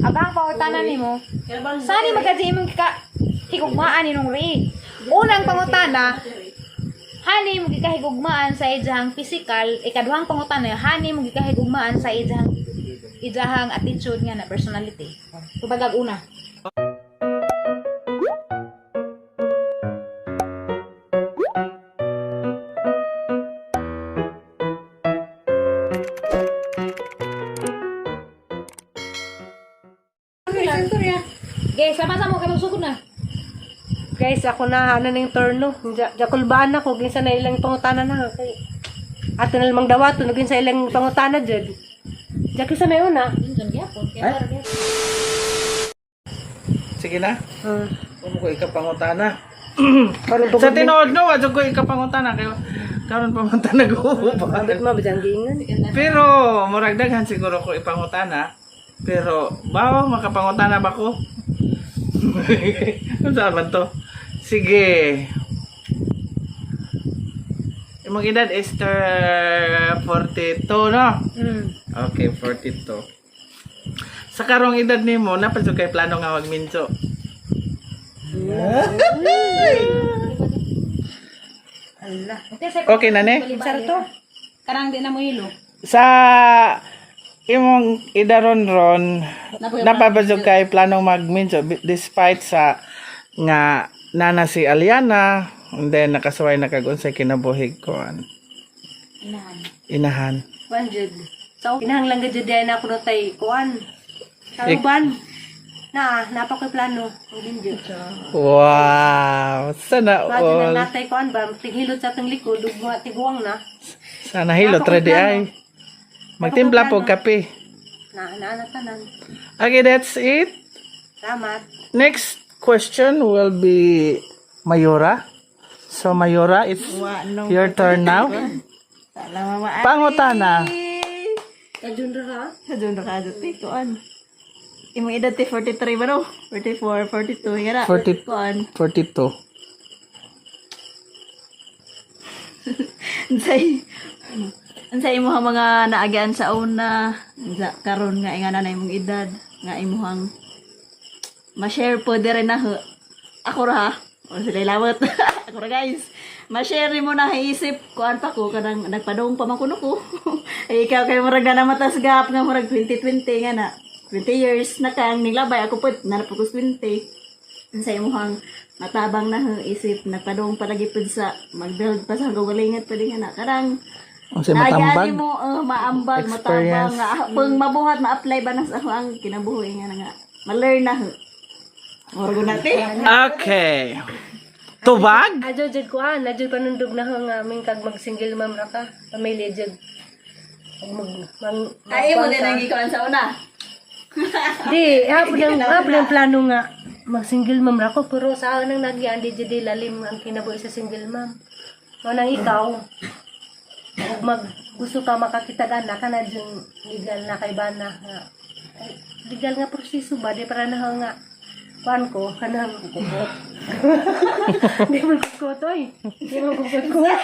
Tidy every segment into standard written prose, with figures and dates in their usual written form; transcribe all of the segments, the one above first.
Abang pangutanan nimo. Saan ni magkaji imong higugmaan ninong ri? Unang pangutana, hani mo gikahigugmaan sa ijahang physical, ikaduhang pangutana, hani mo gikahigugmaan sa ijahang attitude nga na personality. Tubagag una. Guys, sama-sama kayo sugod na. Guys, ako na ano ning turno. Jakulbaan ako ginsa na ilang pangutana na kay. Ato na lamang dawato naging sa ilang pangutana jud. Jaki sa na una. Sige na. Kung ko ikapangutana. Karon Sa tinood no, wadyo ko ikapangutana kayo. Karon pamunta nag-uuban. Abot mo gingan. Pero muragdagan siguro ko ipangutana. Pero bawa makapangutana ba ko? Ano saan man to? Sige. Imong edad is 42, no? Okay, 42. Sa karong edad nimo, napadyo kay plano nga magminso. Allah. Okay na ne? to. Karang di na mo hilo. Sa imong idaron-ron, napapadyo kay planong magminso despite sa nga nana si Aliana, and then nakasuway na kag-unsay kinabuhig ko. Inahan. Kuan jud. So kinahanglan gud jud na ako tay kuan. Karuban. Napa ko plano ang dinjo. Wow! Sana Imagine all. na natay kuan ba tighilot sa atong likod ug mga tiguang na. Sana hilot ready ay. Magtimpla po kape. Na tanan. Okay, that's it. Salamat. Next question will be Mayura. So Mayura, it's your turn now. Pangutana. Kadyon ra Kadun ka dati kuan. Imong edad ti 43 ba no? 44, 42 yara. 40 Kuan. 42. Unsay imong mga naagian sa una, sa karon nga ingana na imong edad, nga imong ma-share po dire na ho. Ako ra ha. O sila lawat. Ako ra guys. Ma-share mo na isip kuan pa ko kanang nagpadong pa man kuno ko. Ay ikaw kay murag na matas gap nga murag 2020 nga na. 20 years na kang niglabay ako pud narapugos 20. Sa imong matabang na isip nagpadong palagi pud sa mag-build pa sa gawalingat pud nga na karang Ang si matambag. mo maambag Experience. matabang nga pang mabuhat ma-apply ba na sa ang kinabuhi nga ma-learn na. Murag natin. Okay. Tubag? Adyo jud kuan, adyo panundog na nga aming kag mag-single mom ra ka. Pamilya jud. Ay mo din ang gikuan sa una. Di, hapon ang plano nga mag-single mom ra ko pero sa nang nagyan di jud lalim ang kinabuhi sa single mom. Manang ikaw ug gusto ka makakita anak ka na jud legal na kay bana nga. Legal nga proseso ba di para na nga kuan ko kanang kukot. Di mo kukot oy. Di mo kukot.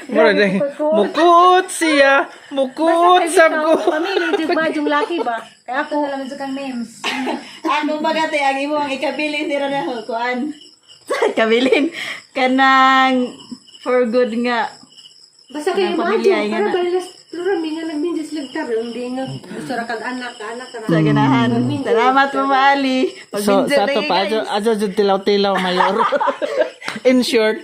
Mura din. Mukut siya. Mukut sab ko. Pamilya jud ba yung laki ba? Kaya Ako ako na lang sa kang names. Ano bagate ang imong ikabilin dira na ho kuan. Kabilin kanang for good nga. basta kayo Ang mo pamilya, para nga na. balas plurami nga nagbinjis lagtar hindi nga gusto ra kag anak ka Sa ganahan. Salamat mo maali. So, sa to pa, adyo jud tilaw-tilaw, Mayor. In short.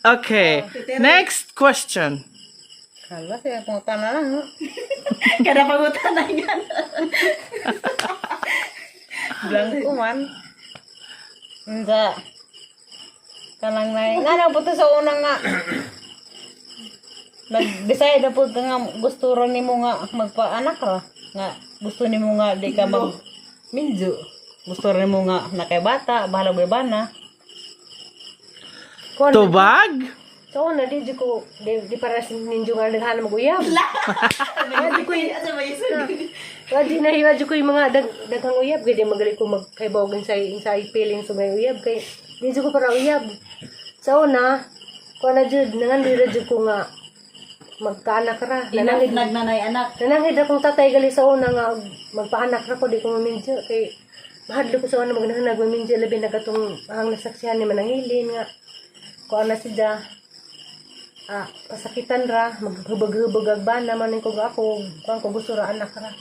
Okay. Next question. Kalwa siya pangutana lang, no? Kada pagutan na yan. Blanco man. Nga. Kanang na. Nga na po to sa unang nga. Nag-decide na po ka nga gusto rin nimo nga magpa-anak ra. Nga gusto nimo nga di ka mag minjo. Gusto rin mo nga nakaibata, bahala bebana. Tubag? So na di ko di para ninyo nga naghanap mag-uyab. Di ko Wadi na hiwa ko yung mga daghang uyab gid magaling ko magkaibawagan sa feeling sa may uyab kay di ko para uyab. So na kuan na jud nangan dira jud ko nga magkaanak ra. Nanangid Nagnanay anak. nanangid akong tatay gali sa una nga magpaanak ra ko di ko mamindyo kay mahadlo ko sa una magnahanag mamindyo labi na katong ang nasaksihan ni manangilin nga ko ana siya pasakitan ra maghubag-hubag ag bana man ko ako kuan ko gusto ra anak ra.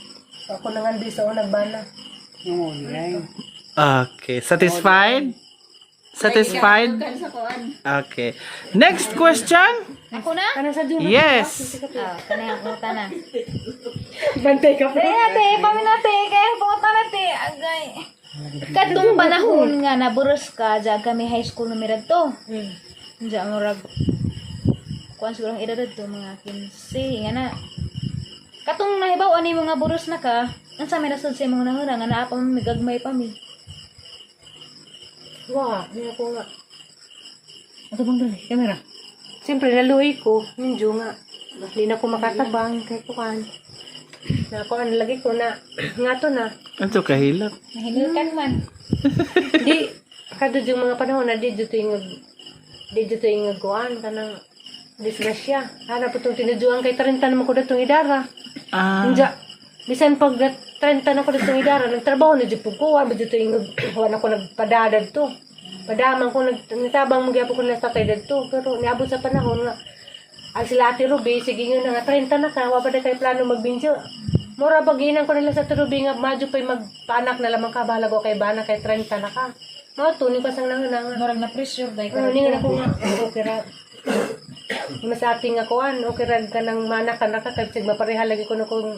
So, ako nangandi sa unang bana. Okay. Satisfied? Satisfied? Kan sa kuan. Okay. Next question? Ako na? Kana sa June. Yes. Kanayang punta na. Bantay ka pa. Dali ate, paminate, kaya punta na te. Agay. Katong panahon nga naburos ka, dyan kami high school numerad to. Diyan mo rag. Kuan siguro ang edad to, mga 15, nga na. Katong nahibaw, ani mo nga buros na ka, ang sa may nasod sa mga nangura, nga naapa mo, may gagmay pa mi. Wah, di ako nga. Ato bang dali, kamera. Siyempre, naluoy ko. Medyo nga. Hindi na ako makatabang. Kaya ko kan. Na ako, lagi ko na. Nga to na. Ito kahilap. Nahinilukan man. Di, kadod yung mga panahon na di dito yung kuan. Kanang disgrasya. Hanap po itong tinuduan kay 30 naman ko datong idara. Hindi. Bisan pag 30 na ko datong idara, nagtrabaho na dito po ko. Dito yung kuan ako nagpadadad to. Padaman ko, nagtabang magyapo ko na sa tatay dito. Pero niabot sa panahon nga, ang sila Ate Ruby, sige nga nga, 30 na ka, wapa na kayo plano magbinjo. Mura baginan ko nila sa Ate Ruby nga, madyo pa'y magpaanak na lamang ka, bahala ko kay bana kay 30 na ka. Mga tuning pasang nanganang. Marag na pressure dahil ka. Hindi nga ako nga, okay ra. Mas ating nga kuan, okay ra ka ng mana ka na ka, kaya sig mapareha lagi ko na kung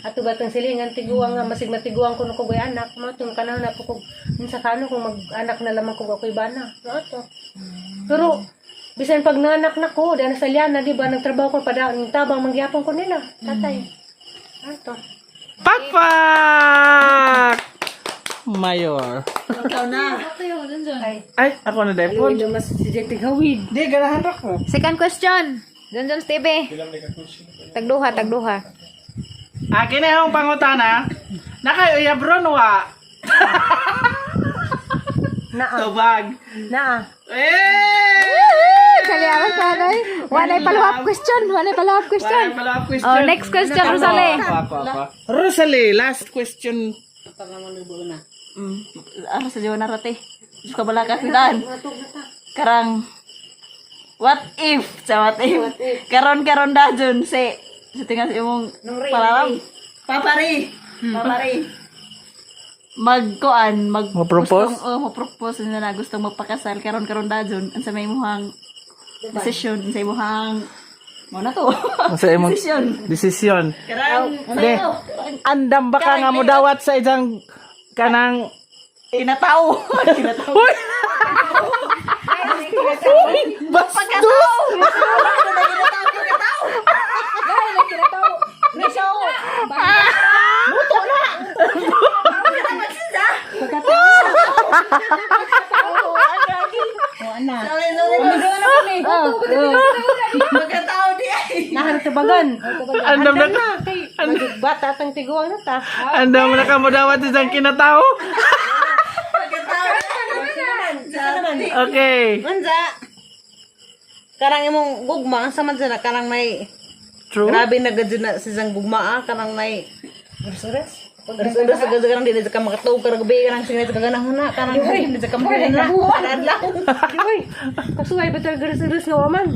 ato batang silingan, tiguang nga, masig matiguang ko na ko bay anak, mga tung kanang na po kung minsa kano kung mag-anak na lamang kung ako'y bana. Mga to. Pero, bisan pag nanganak na ko, dahil nasa liana, di ba, nagtrabaho ko pa tabang mangyapon ko nila, tatay. Ano to? Pakpak! Mayor. Ikaw na. Ay, ako na depon. Hindi mas si Jack Tigawid. Di, ganahan ako. Second question. John Steve. Tagduha. Akin na yung pangutana. Nakayuyab ron wa. Naa. Tubag. Naa. Kaliawan sa ano eh. Wanay follow-up question. Oh, next question, Rosalie. Rosalie, last question. Ara sa Jawa na rate. Suka bala ka kitaan. Karang what if? Karon dajon sa tingas imong palaram. Papari. Mag-propose? Mag-propose na gustong magpakasal karon dajon ang sa may imuhang decision sa imuhang mo na to. Sa imong Decision. desisyon. Karang De, andam baka nga mo dawat sa isang kanang tinatao. Uy! Basto! Magkatao di ay. Nahan tubagan. Andam na ka. Bata tang tiguang na ta. Andam na ka mo dawat sa isang kinatao. Okay. Manza. Karang imong gugma sa manza na karang may True. grabe na gadyo na sa isang gugma karang may Uras sa gadyo karang di na ka makatawag karang gabi karang sinay ka ganang huna karang di na ka makatawag na adlaw. Uy, kasuway ba talaga garas nga waman?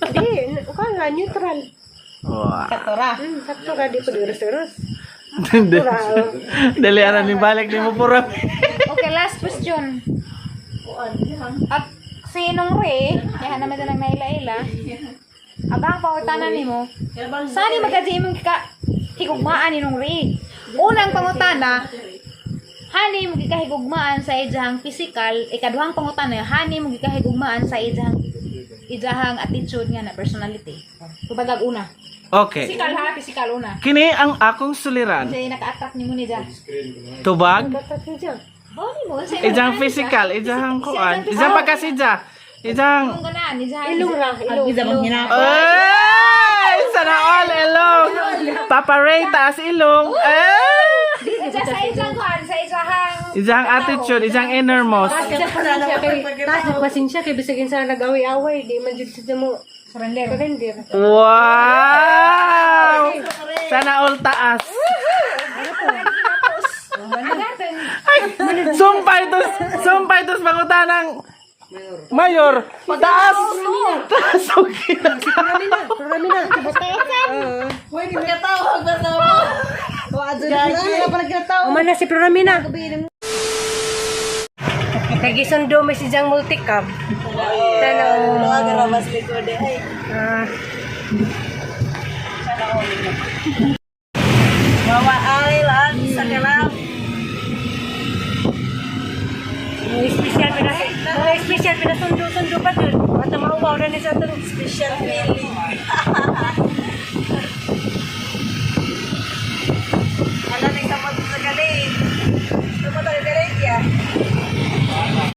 Di, ukang nga neutral. Wow. Katora. Sakto ka di ko di garas. Dali ana ni balik ni mo pura. Okay, last question. At sinong re, yahan naman ng naila-ila, abang pangutanan ni mo, saan magkadzi imong higugmaan ni nung re? Unang pangutana, hani mo gikahigugmaan sa ijahang physical, ikaduhang pangutana, hani mo gikahigugmaan sa ijahang attitude nga na personality. Tubagag una. Okay. Physical una. Kini ang akong suliran. Kasi naka-attract ni mo ni Jah. Tubag. Batat mo dyan. Bawali mo. Ijang physical, ijang kuan. Ijang pagkasidya. Ijang Kung ganaan, ni Jah. Ilong ra, ilong. Ay! Sana all ilong. Paparay taas ilong. Ay! Sa isang kuan, sa isang Ijang attitude, ijang innermost. Taas mo pasensya kay bisagin sa nag-away-away. Di man dyan siya mo Surrender. Wow! Sana all taas. Sumpay ito sa pangutanang Mayor. Taas! Taas! Okay na. Proramina. Pagkatawag ba na mo? Umana si Proramina. Nagisundo may si Jang Multicab. Nagarabas likod eh. Ay, mawaay lang sa kalam. Mga special pinasundo-sundo pa dun. At mauwaw na ni sa itong Special feeling.